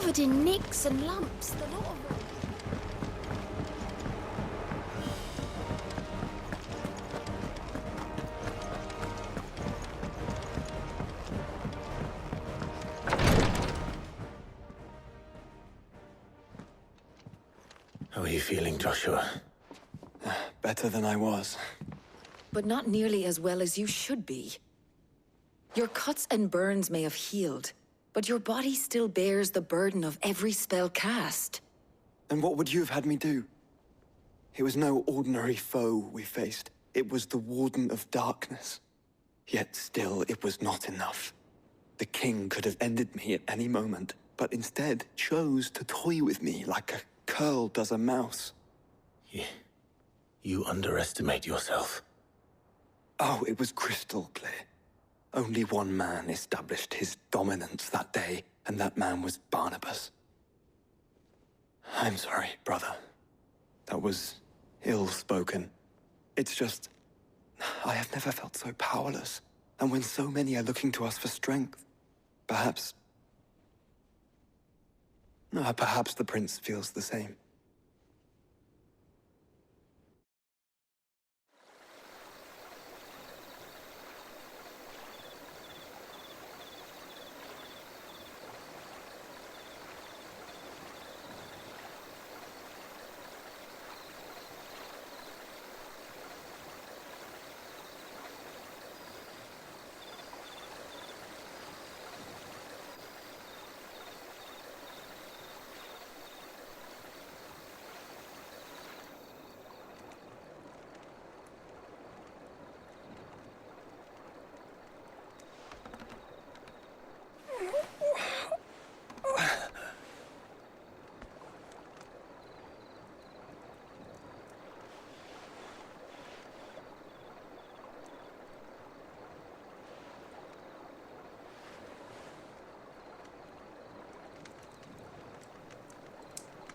covered in nicks and lumps, the lot of them. How are you feeling, Joshua? Better than I was. But not nearly as well as you should be. Your cuts and burns may have healed, but your body still bears the burden of every spell cast. And what would you have had me do? It was no ordinary foe we faced. It was the Warden of Darkness. Yet still, it was not enough. The king could have ended me at any moment, but instead chose to toy with me like a curl does a mouse. You underestimate yourself. Oh, it was crystal clear. Only one man established his dominance that day, and that man was Barnabas. I'm sorry, brother. That was ill-spoken. It's just, I have never felt so powerless. And when so many are looking to us for strength, perhaps the prince feels the same.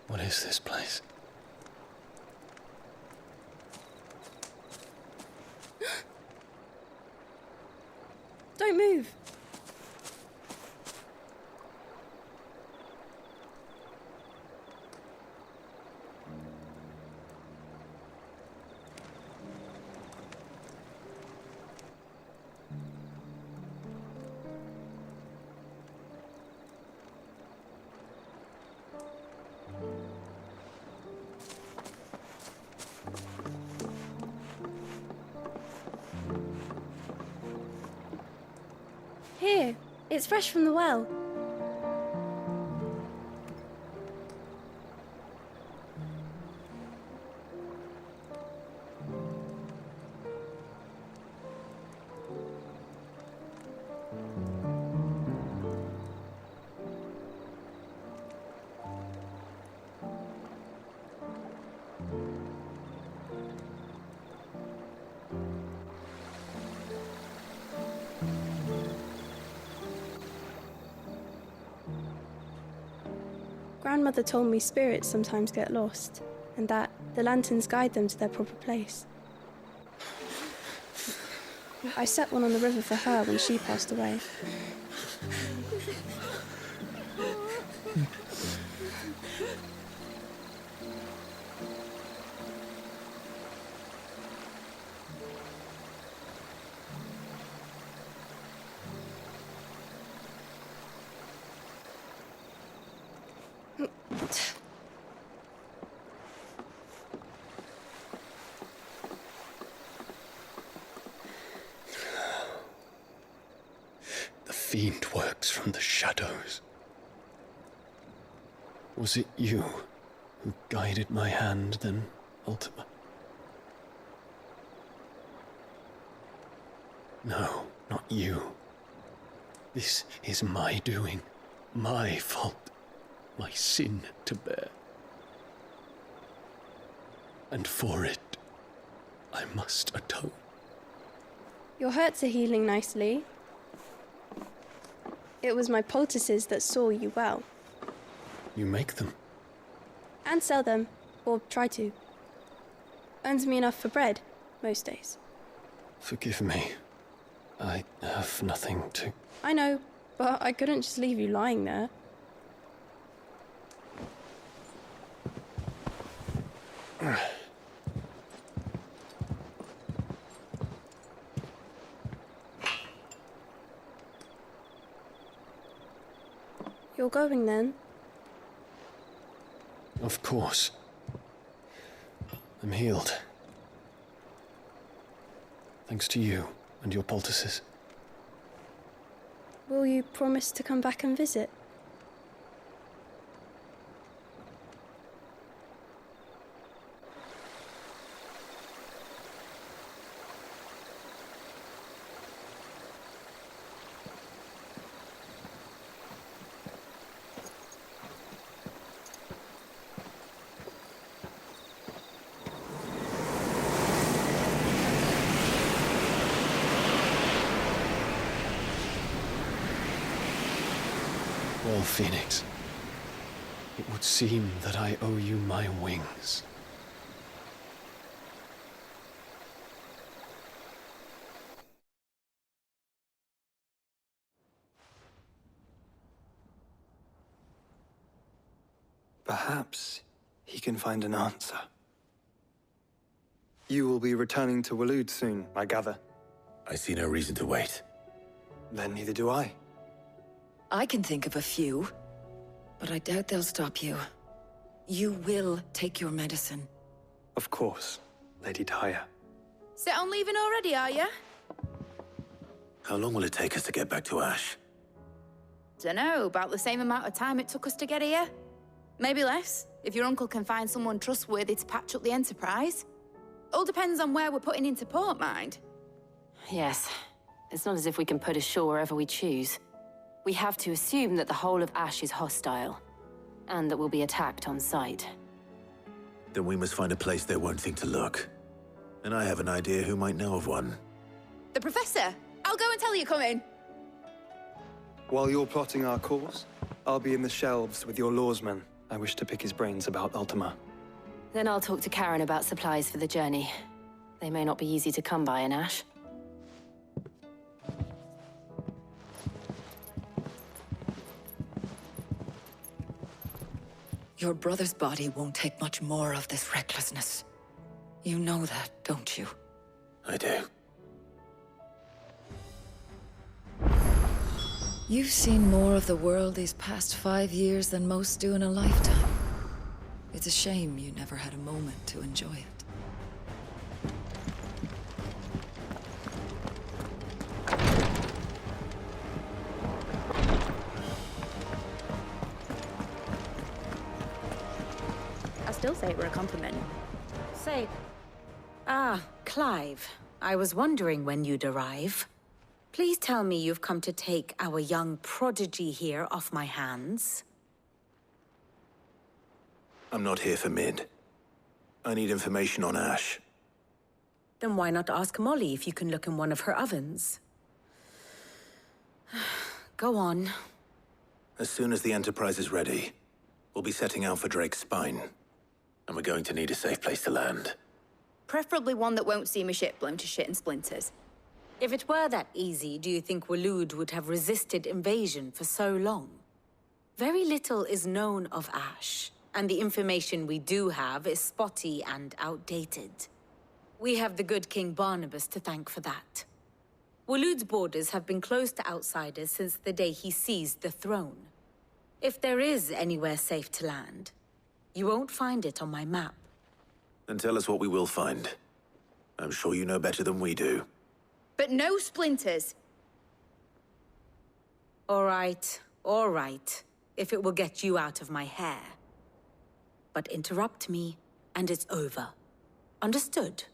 What is this place? Don't move. Here, it's fresh from the well. Grandmother told me spirits sometimes get lost, and that the lanterns guide them to their proper place. I set one on the river for her when she passed away. The fiend works from the shadows. Was it you who guided my hand then, Ultima? No, not you. This is my doing, my fault, my sin to bear. And for it, I must atone. Your hurts are healing nicely. It was my poultices that saw you well. You make them? And sell them, or try to. Earns me enough for bread, most days. Forgive me. I have nothing to... I know, but I couldn't just leave you lying there. You're going then? Of course. I'm healed. Thanks to you and your poultices. Will you promise to come back and visit? Well, Phoenix, it would seem that I owe you my wings. Perhaps he can find an answer. You will be returning to Waloed soon, I gather. I see no reason to wait. Then neither do I. I can think of a few, but I doubt they'll stop you. You will take your medicine. Of course, Lady Daya. Set on leaving already, are you? How long will it take us to get back to Ash? Dunno, about the same amount of time it took us to get here. Maybe less, if your uncle can find someone trustworthy to patch up the Enterprise. All depends on where we're putting into port, mind. Yes. It's not as if we can put ashore wherever we choose. We have to assume that the whole of Ash is hostile, and that we'll be attacked on sight. Then we must find a place they won't think to look. And I have an idea who might know of one. The Professor! I'll go and tell you coming. While you're plotting our course, I'll be in the shelves with your lawsman. I wish to pick his brains about Ultima. Then I'll talk to Karen about supplies for the journey. They may not be easy to come by in Ash. Your brother's body won't take much more of this recklessness. You know that, don't you? I do. You've seen more of the world these past 5 years than most do in a lifetime. It's a shame you never had a moment to enjoy it. I still say it were a compliment. Say, Clive, I was wondering when you'd arrive. Please tell me you've come to take our young prodigy here off my hands. I'm not here for Mid. I need information on Ash. Then why not ask Molly if you can look in one of her ovens? Go on. As soon as the Enterprise is ready, we'll be setting out for Drake's Spine. And we're going to need a safe place to land. Preferably one that won't see my ship blown to shit and splinters. If it were that easy, do you think Waloed would have resisted invasion for so long? Very little is known of Ash, and the information we do have is spotty and outdated. We have the good King Barnabas to thank for that. Waloed's borders have been closed to outsiders since the day he seized the throne. If there is anywhere safe to land, you won't find it on my map. Then tell us what we will find. I'm sure you know better than we do. But no splinters. All right, if it will get you out of my hair. But interrupt me, and it's over. Understood?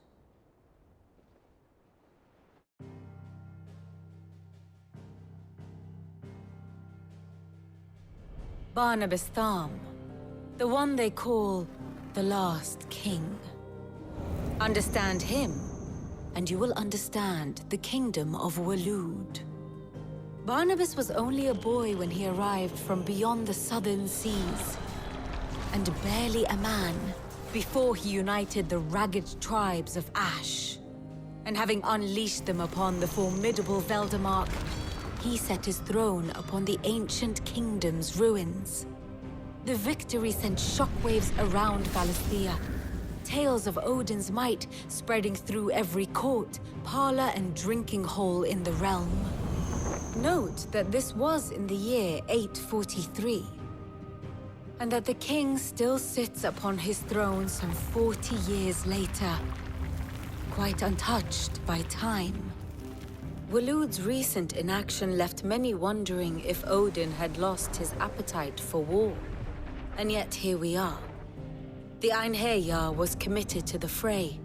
Barnabas Tham, the one they call the Last King. Understand him, and you will understand the kingdom of Waloed. Barnabas was only a boy when he arrived from beyond the southern seas, and barely a man before he united the ragged tribes of Ash. And having unleashed them upon the formidable Veldamark, he set his throne upon the ancient kingdom's ruins. The victory sent shockwaves around Valisthea, tales of Odin's might spreading through every court, parlor, and drinking hole in the realm. Note that this was in the year 843, and that the king still sits upon his throne some 40 years later, quite untouched by time. Waloed's recent inaction left many wondering if Odin had lost his appetite for war. And yet here we are. The Einherjar was committed to the fray,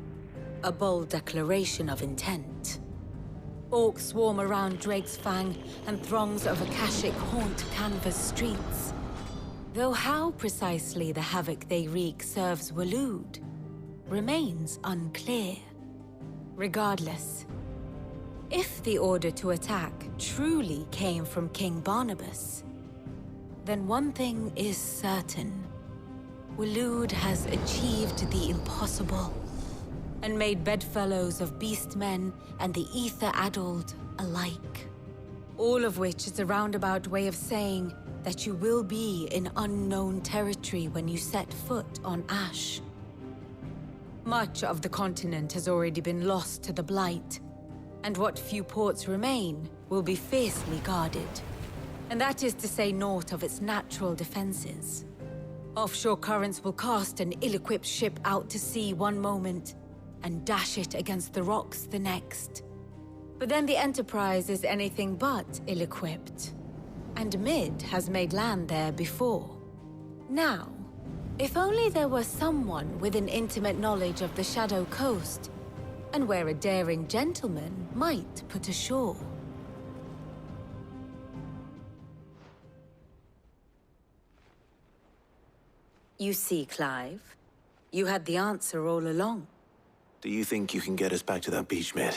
a bold declaration of intent. Orcs swarm around Drake's Fang, and throngs of Akashic haunt Canva's streets. Though how precisely the havoc they wreak serves Waloed remains unclear. Regardless, if the order to attack truly came from King Barnabas, then one thing is certain. Waloed has achieved the impossible, and made bedfellows of beastmen and the ether-addled alike. All of which is a roundabout way of saying that you will be in unknown territory when you set foot on Ash. Much of the continent has already been lost to the Blight, and what few ports remain will be fiercely guarded. And that is to say naught of its natural defenses. Offshore currents will cast an ill-equipped ship out to sea one moment, and dash it against the rocks the next. But then the Enterprise is anything but ill-equipped, and Mid has made land there before. Now, if only there were someone with an intimate knowledge of the Shadow Coast, and where a daring gentleman might put ashore. You see, Clive, you had the answer all along. Do you think you can get us back to that beach, Mid?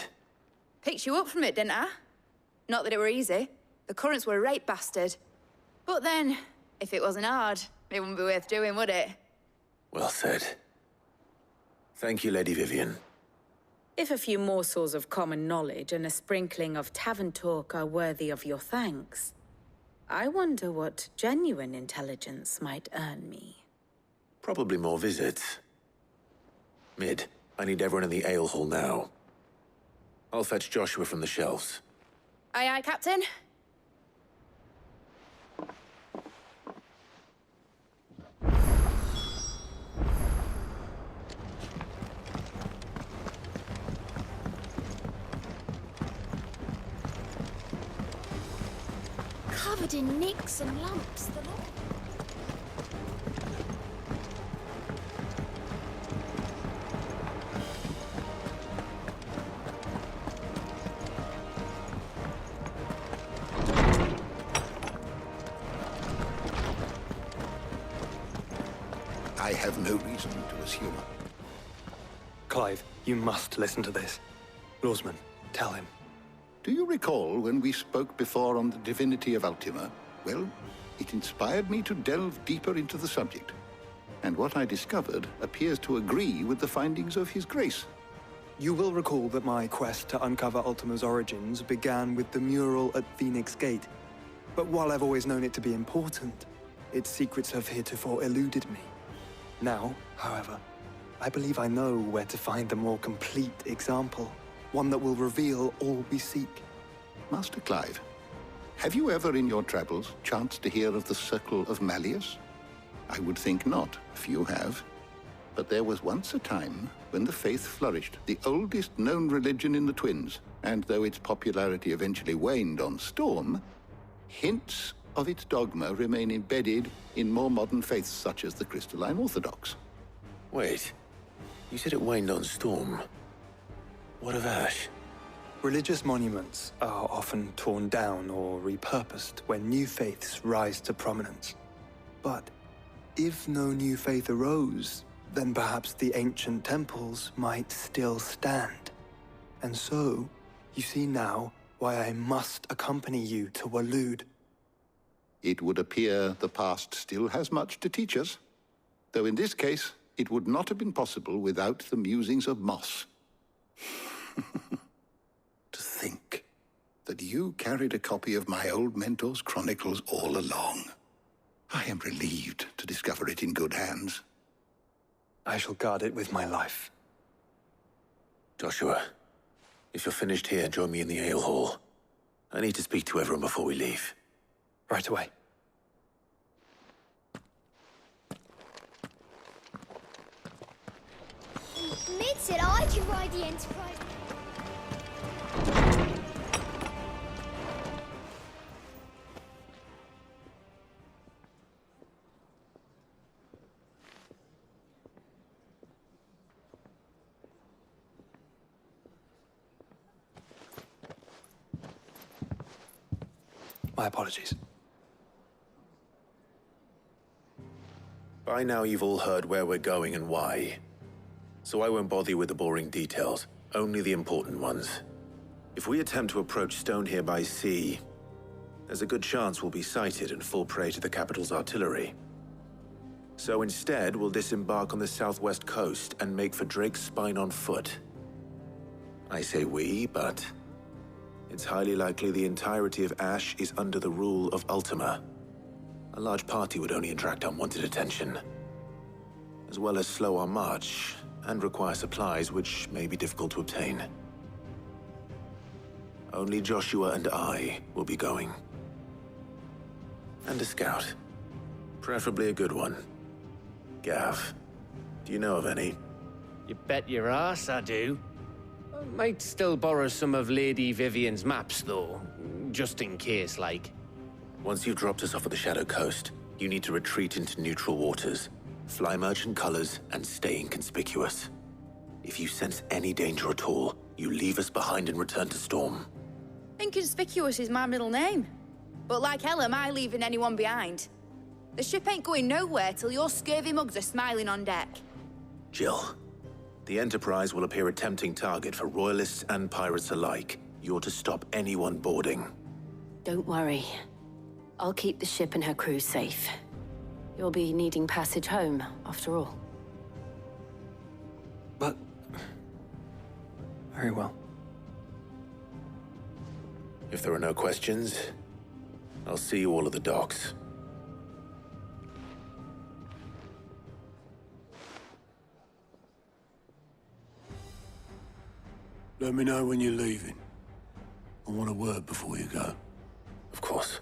Picked you up from it, didn't I? Not that it were easy. The currents were a right bastard. But then, if it wasn't hard, it wouldn't be worth doing, would it? Well said. Thank you, Lady Vivian. If a few morsels of common knowledge and a sprinkling of tavern talk are worthy of your thanks, I wonder what genuine intelligence might earn me. Probably more visits. Mid, I need everyone in the ale hall now. I'll fetch Joshua from the shelves. Aye, aye, Captain. Covered in nicks and lumps, the lot. I have no reason to assume. Clive, you must listen to this. Lawsman, tell him. Do you recall when we spoke before on the divinity of Ultima? Well, it inspired me to delve deeper into the subject. And what I discovered appears to agree with the findings of His Grace. You will recall that my quest to uncover Ultima's origins began with the mural at Phoenix Gate. But while I've always known it to be important, its secrets have heretofore eluded me. Now, however, I believe I know where to find the more complete example. One that will reveal all we seek. Master Clive, have you ever in your travels chanced to hear of the Circle of Malleus? I would think not, if you have. But there was once a time when the faith flourished, the oldest known religion in the Twins, and though its popularity eventually waned on Storm, hints of its dogma remain embedded in more modern faiths such as the Crystalline Orthodox. Wait, you said it waned on Storm. What of Ash? Religious monuments are often torn down or repurposed when new faiths rise to prominence. But if no new faith arose, then perhaps the ancient temples might still stand. And so, you see now why I must accompany you to Waloed. It would appear the past still has much to teach us, though in this case, it would not have been possible without the musings of Moss. To think that you carried a copy of my old mentor's chronicles all along. I am relieved to discover it in good hands. I shall guard it with my life. Joshua, if you're finished here, join me in the ale hall. I need to speak to everyone before we leave. Right away. Mid said I could ride the Enterprise. My apologies. By now you've all heard where we're going and why. So I won't bother you with the boring details, only the important ones. If we attempt to approach Stone here by sea, there's a good chance we'll be sighted and fall prey to the capital's artillery. So instead, we'll disembark on the southwest coast and make for Drake's Spine on foot. I say we, but it's highly likely the entirety of Ash is under the rule of Ultima. A large party would only attract unwanted attention, as well as slow our march and require supplies which may be difficult to obtain. Only Joshua and I will be going. And a scout. Preferably a good one. Gav, do you know of any? You bet your ass I do. I might still borrow some of Lady Vivian's maps, though, just in case, like. Once you've dropped us off at the Shadow Coast, you need to retreat into neutral waters, fly merchant colors, and stay inconspicuous. If you sense any danger at all, you leave us behind and return to Storm. Inconspicuous is my middle name. But like hell am I leaving anyone behind. The ship ain't going nowhere till your scurvy mugs are smiling on deck. Jill, the Enterprise will appear a tempting target for royalists and pirates alike. You're to stop anyone boarding. Don't worry. I'll keep the ship and her crew safe. You'll be needing passage home, after all. But... very well. If there are no questions, I'll see you all at the docks. Let me know when you're leaving. I want a word before you go. Of course.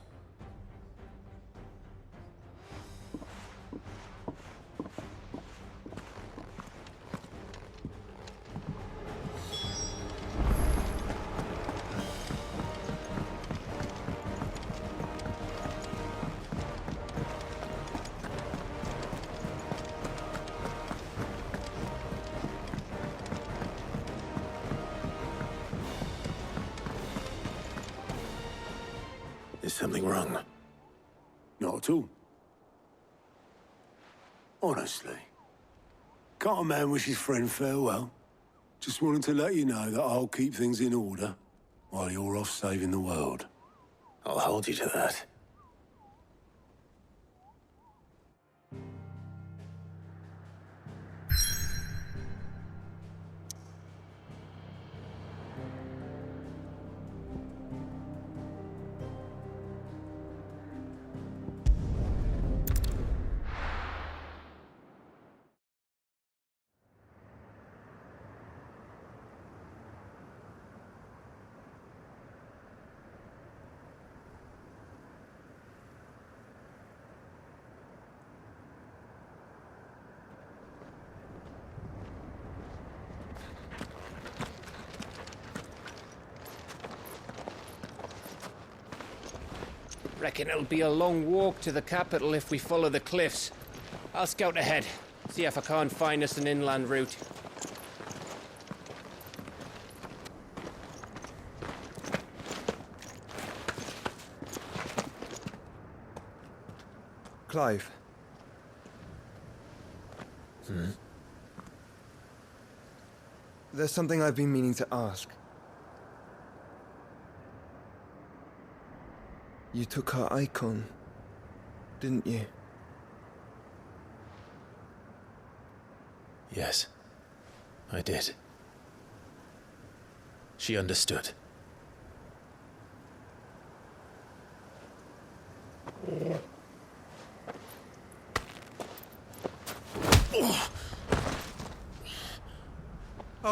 Is something wrong? Not at all. Honestly. Can't a man wish his friend farewell? Just wanted to let you know that I'll keep things in order while you're off saving the world. I'll hold you to that. Reckon it'll be a long walk to the capital if we follow the cliffs. I'll scout ahead, see if I can't find us an inland route. Clive. There's something I've been meaning to ask. You took her icon, didn't you? Yes, I did. She understood.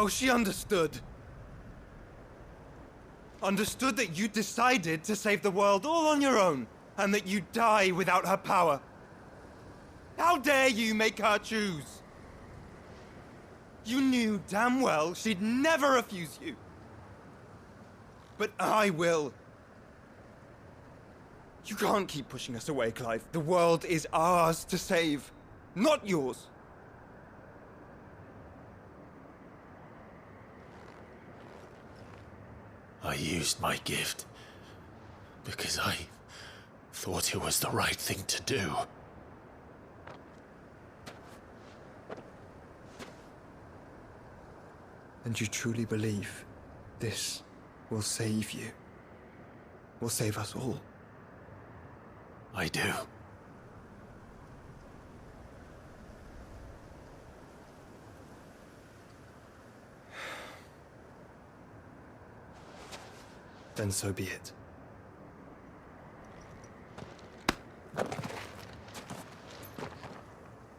Oh, she understood. Understood that you decided to save the world all on your own, and that you'd die without her power. How dare you make her choose? You knew damn well she'd never refuse you. But I will. You can't keep pushing us away, Clive. The world is ours to save, not yours. I used my gift because I thought it was the right thing to do. And you truly believe this will save you? Will save us all? I do. Then so be it.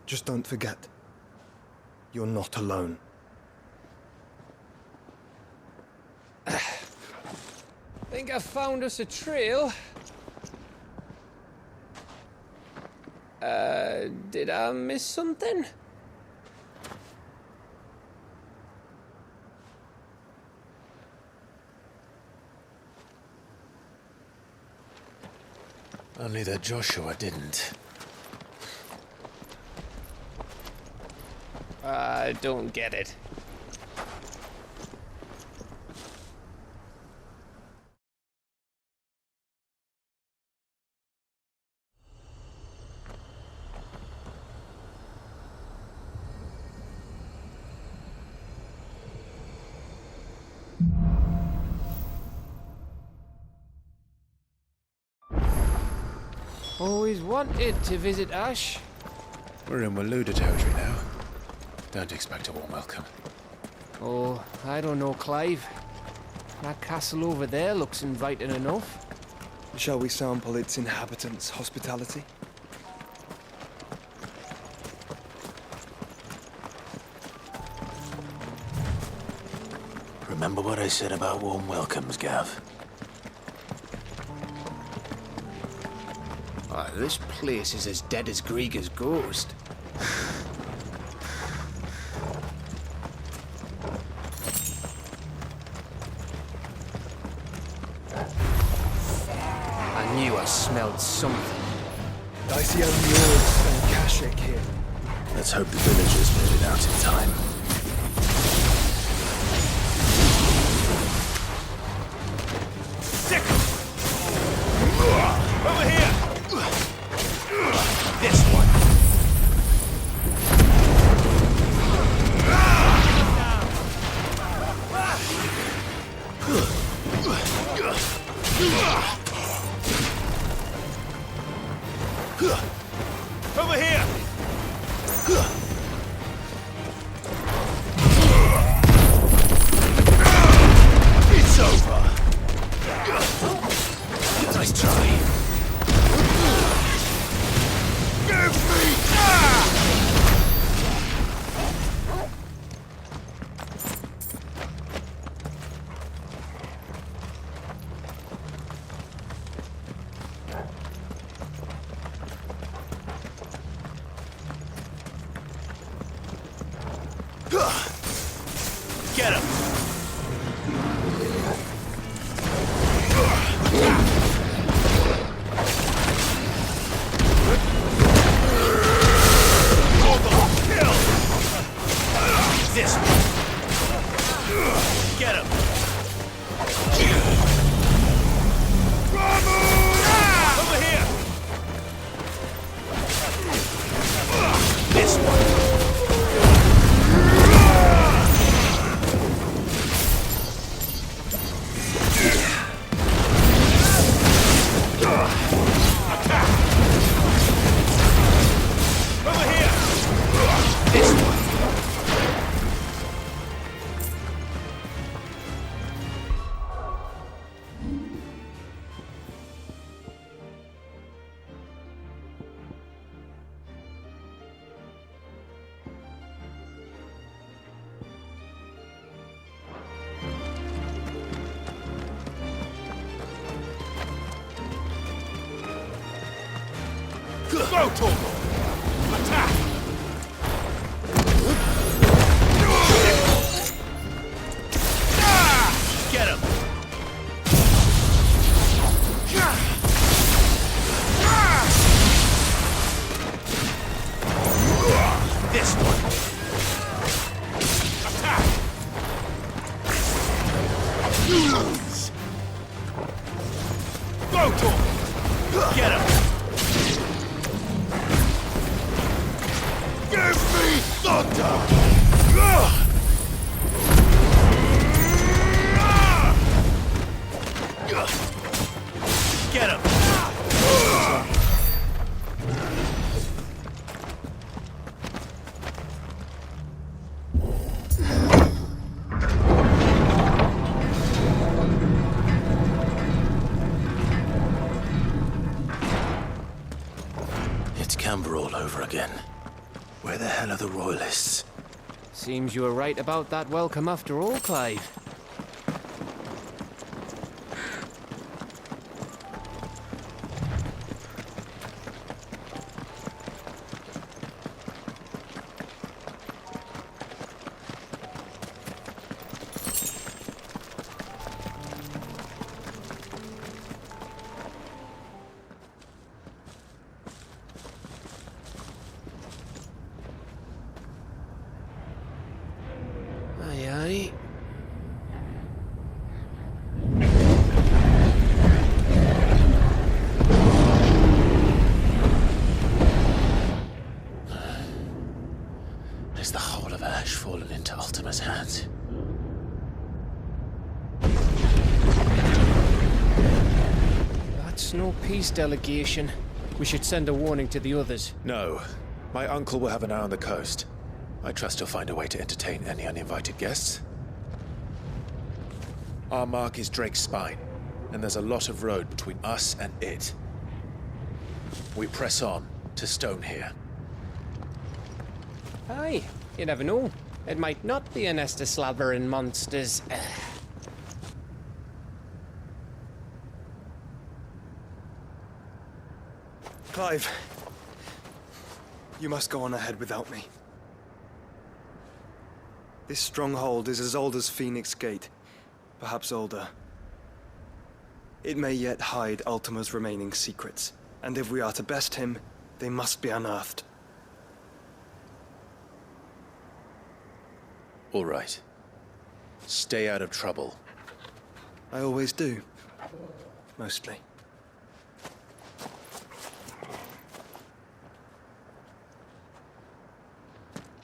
Just don't forget, you're not alone. Think I found us a trail. Did I miss something? Only that Joshua didn't. I don't get it. Always wanted to visit Ash. We're in Waluda territory now. Don't expect a warm welcome. Oh, I don't know, Clive. That castle over there looks inviting enough. Shall we sample its inhabitants' hospitality? Remember what I said about warm welcomes, Gav? Oh, this place is as dead as Grieger's ghost. I knew I smelled something. I see a mural and Kashik here. Let's hope the villagers made it out in time. Over here! This one! Over here! It's over! Nice try. Give me that! Get him! This one. Get him. Over here. This one. Over here. This one. Go, Torgal! Attack! Get him! This one! Attack! Go, Torgal! Get him! Give me thunder! Get him! It's Camber all over again. Where the hell are the Royalists? Seems you were right about that welcome after all, Clive. Aye, aye. Is the whole of Ash fallen into Ultima's hands? That's no peace delegation. We should send a warning to the others. No. My uncle will have an eye on the coast. I trust he'll find a way to entertain any uninvited guests. Our mark is Drake's Spine, and there's a lot of road between us and it. We press on to Stone here. Aye, you never know. It might not be a nest of slabbering monsters. Clive, you must go on ahead without me. This stronghold is as old as Phoenix Gate, perhaps older. It may yet hide Ultima's remaining secrets, and if we are to best him, they must be unearthed. All right. Stay out of trouble. I always do. Mostly.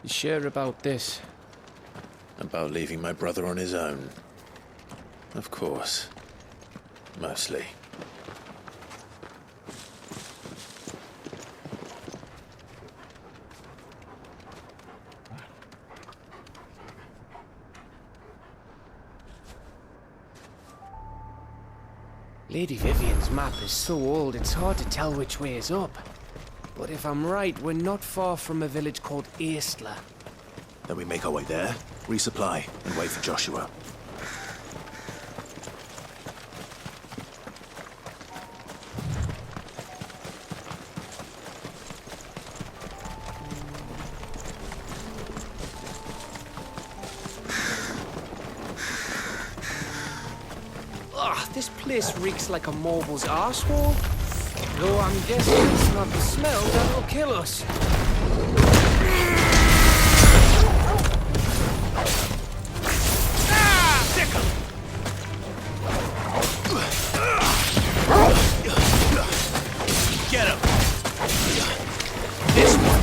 You sure about this? About leaving my brother on his own. Of course. Mostly. Lady Vivian's map is so old it's hard to tell which way is up. But if I'm right, we're not far from a village called Aistla. Then we make our way there, resupply, and wait for Joshua. Ugh, this place reeks like a mobile's arsehole. Though I'm guessing it's not the smell that'll kill us. Get him! This one!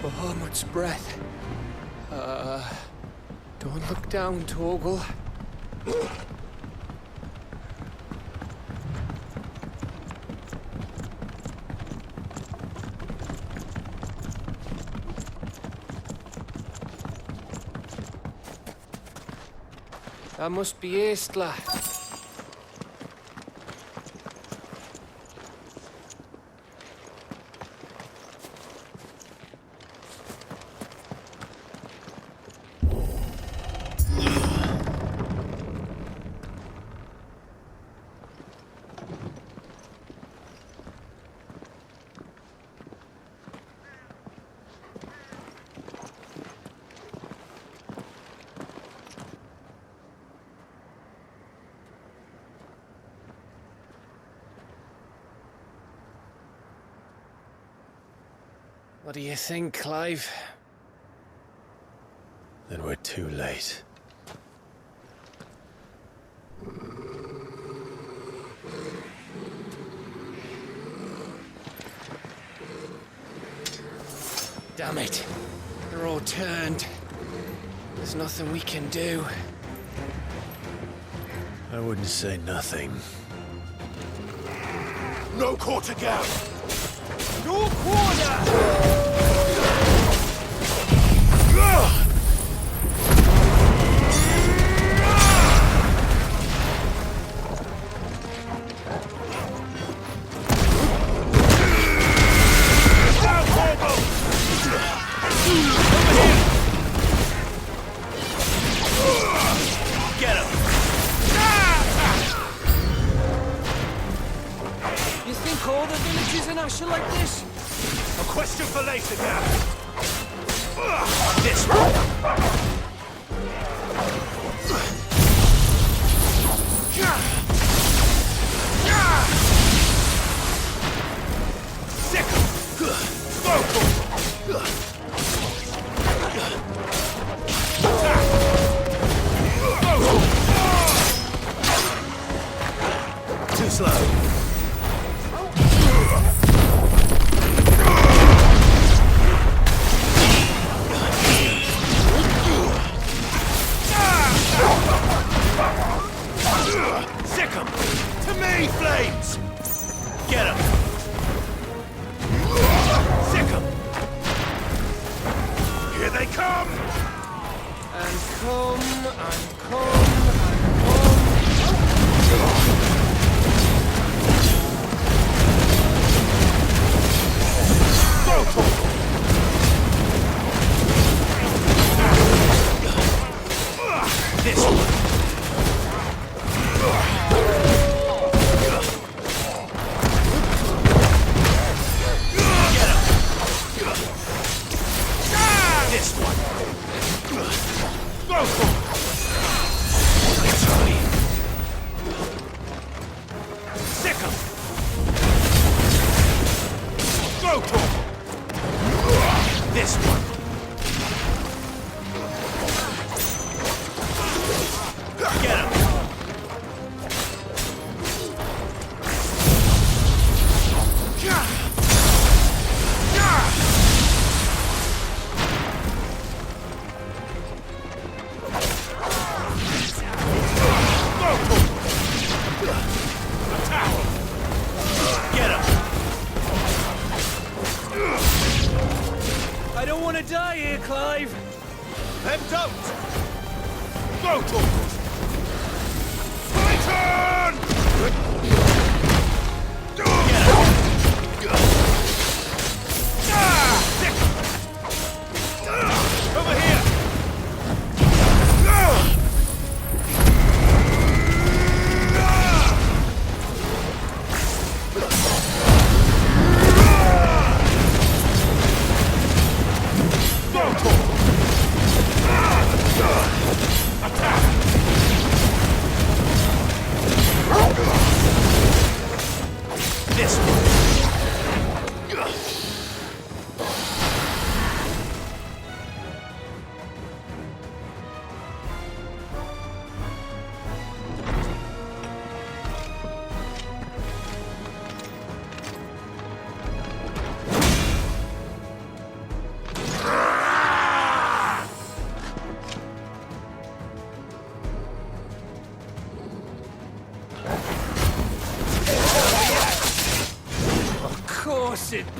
Bahamut's breath. Don't look down, Torgal. That must be Aistla. What do you think, Clive? Then we're too late. Damn it. They're all turned. There's nothing we can do. I wouldn't say nothing. No quarter gap! No quarter! Like this? A question for later, Gap. This one. Too slow.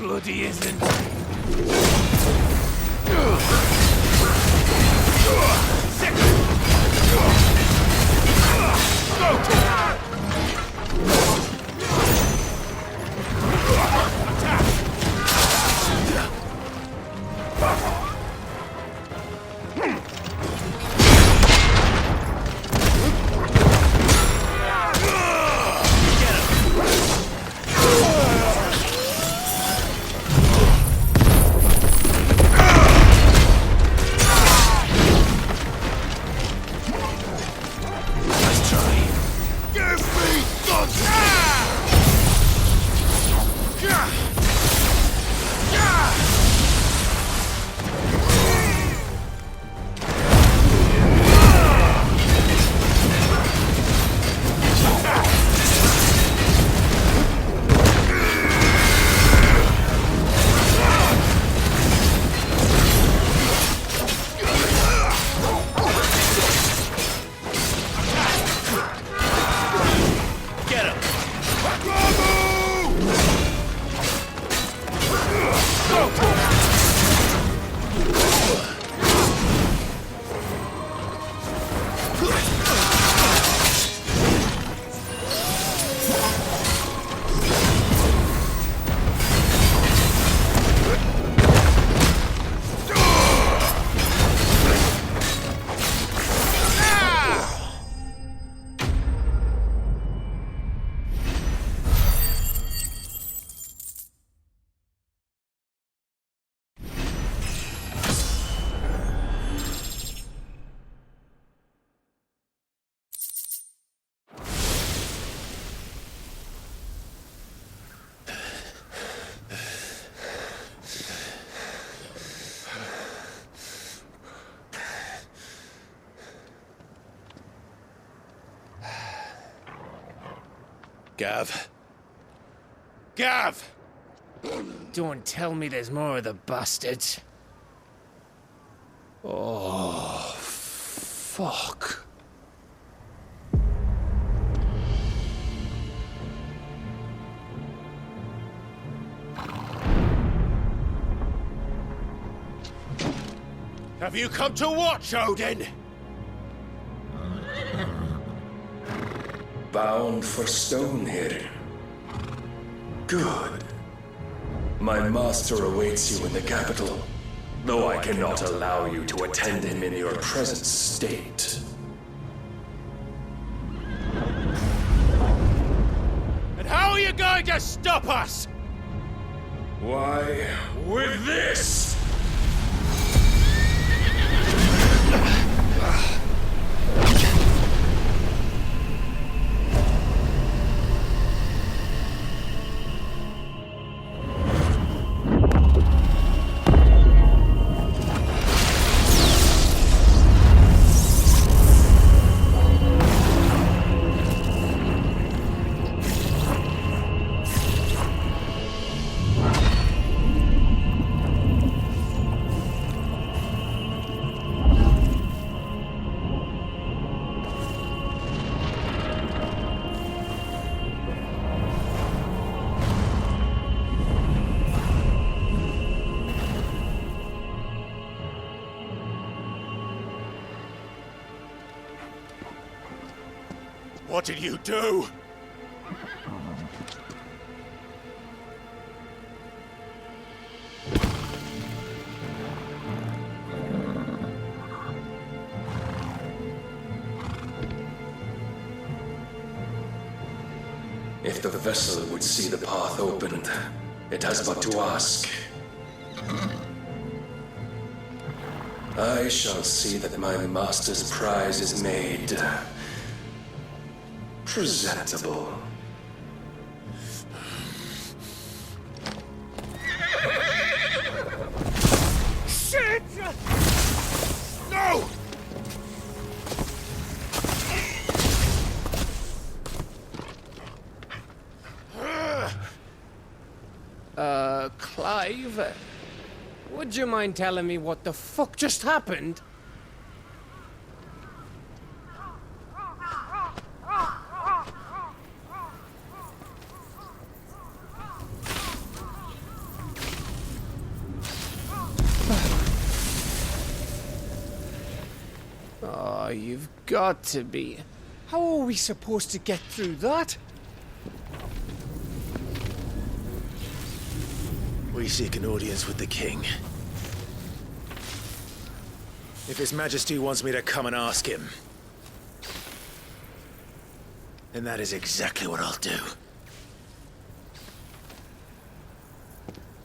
bloody isn't. Gav. Gav! Don't tell me there's more of the bastards. Oh, fuck. Have you come to watch, Odin? Bound for stone here. Good. My master awaits you in the capital, though I cannot allow you to attend him in your present state. And how are you going to stop us? Why, with this! What did you do? If the vessel would see the path opened, it has but to ask. I shall see that my master's prize is made presentable. Shit! No! Clive, would you mind telling me what the fuck just happened? Oh, you've got to be. How are we supposed to get through that? We seek an audience with the king. If His Majesty wants me to come and ask him, then that is exactly what I'll do.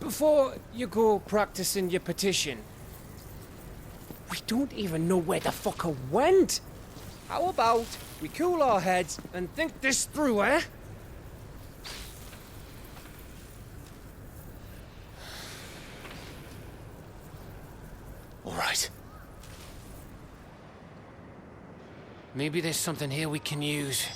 Before you go practicing your petition, we don't even know where the fucker went. How about we cool our heads and think this through, eh? All right. Maybe there's something here we can use.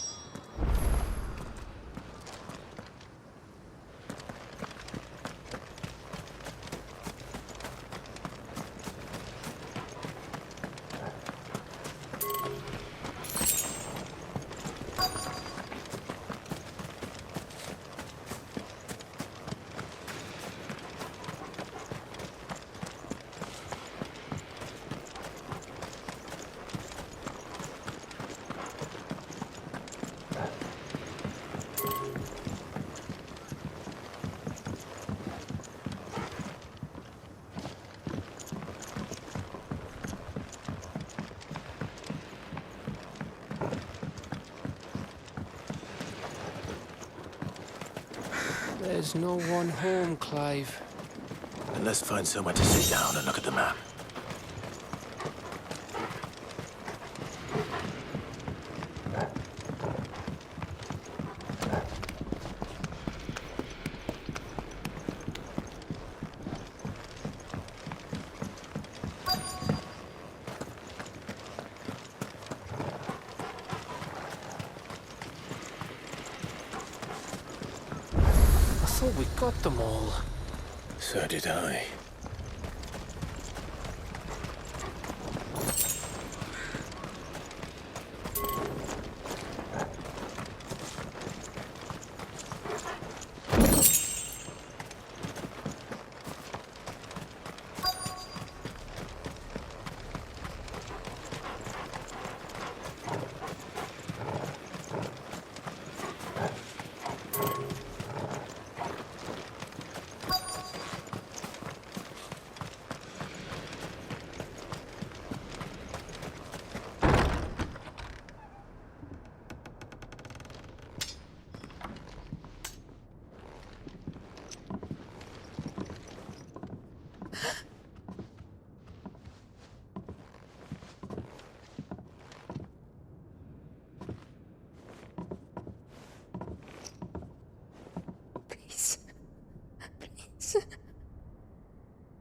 There's no one home, Clive. Then let's find somewhere to sit down and look at the map. I thought we got them all. So did I.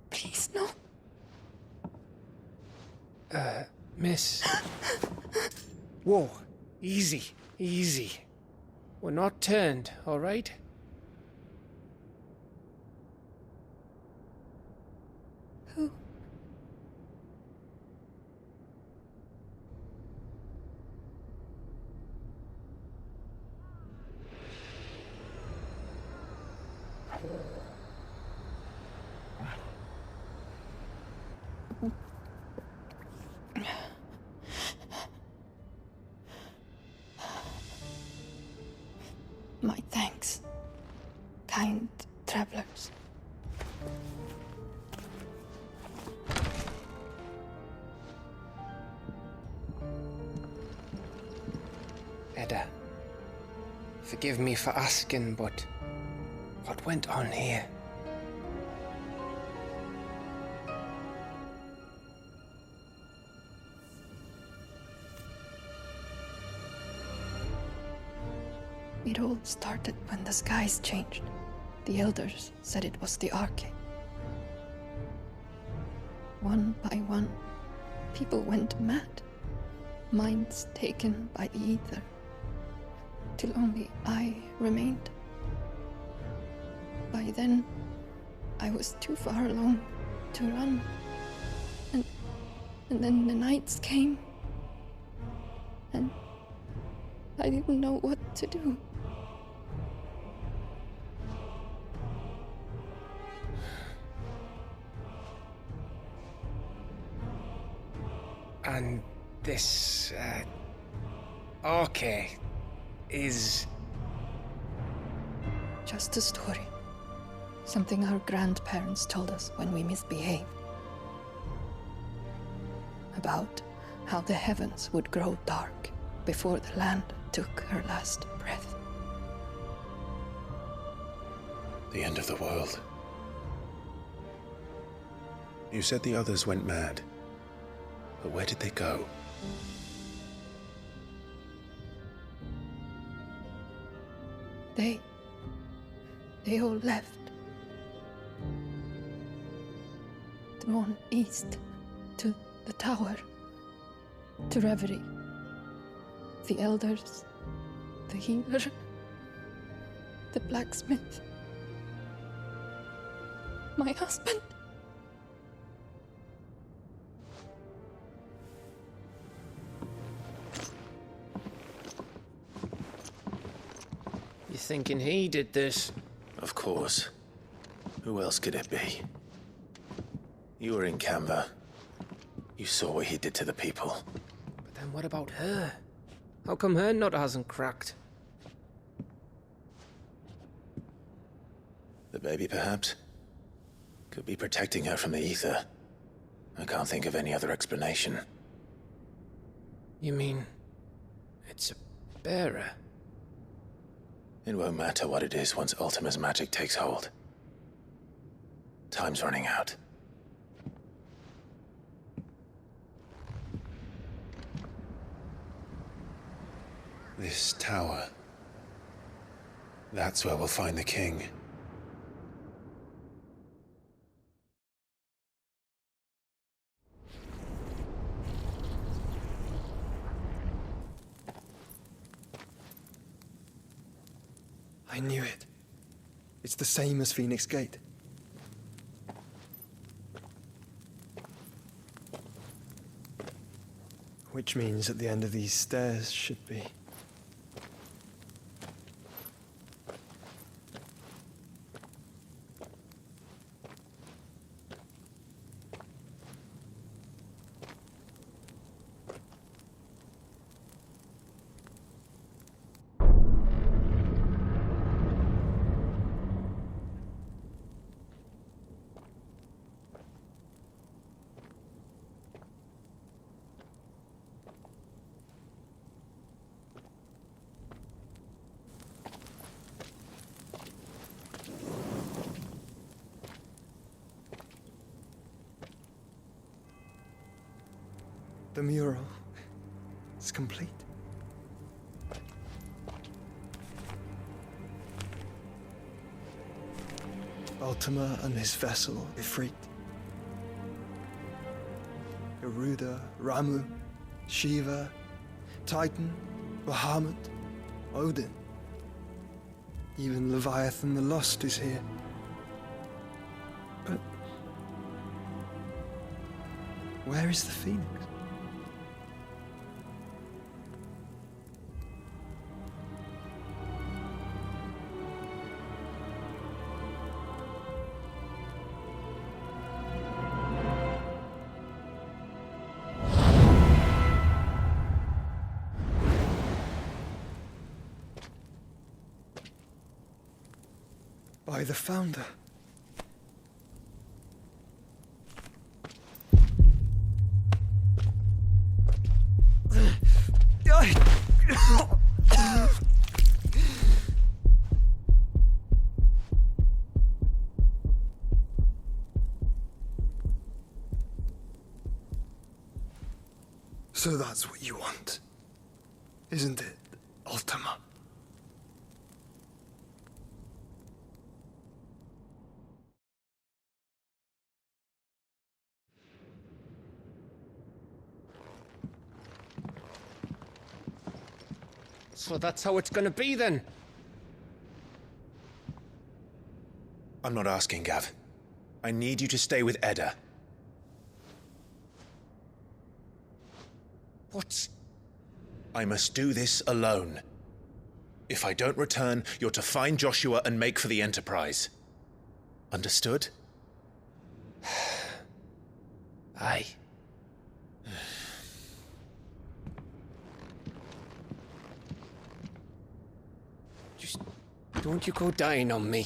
Please, no. Miss. Whoa, easy, easy. We're not turned, all right? Who? My thanks, kind travelers. Edda, forgive me for asking, but what went on here? It all started when the skies changed. The elders said it was the Arcade. One by one, people went mad, minds taken by the ether, till only I remained. By then, I was too far along to run. And then the nights came, and I didn't know what to do. And this, okay, is... Just a story. Something our grandparents told us when we misbehaved. About how the heavens would grow dark before the land took her last breath. The end of the world. You said the others went mad. But where did they go? They all left. Drawn east to the tower, to reverie. The elders, the healer, the blacksmith, my husband. You thinking he did this? Of course. Who else could it be? You were in Canva. You saw what he did to the people. But then what about her? How come her nut hasn't cracked? The baby, perhaps? Could be protecting her from the ether. I can't think of any other explanation. You mean... it's a bearer? It won't matter what it is once Ultima's magic takes hold. Time's running out. This tower. That's where we'll find the king. I knew it. It's the same as Phoenix Gate. Which means at the end of these stairs should be... The mural is complete. Ultima and his vessel, Ifrit. Garuda, Ramu, Shiva, Titan, Bahamut, Odin. Even Leviathan the Lost is here. But where is the Phoenix? By the Founder. So that's what you want, isn't it, Ultima? So that's how it's gonna be then? I'm not asking, Gav. I need you to stay with Edda. What? I must do this alone. If I don't return, you're to find Joshua and make for the Enterprise. Understood? Aye. Don't you go dying on me.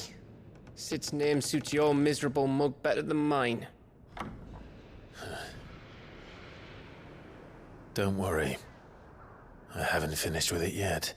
Sid's name suits your miserable mug better than mine. Don't worry. I haven't finished with it yet.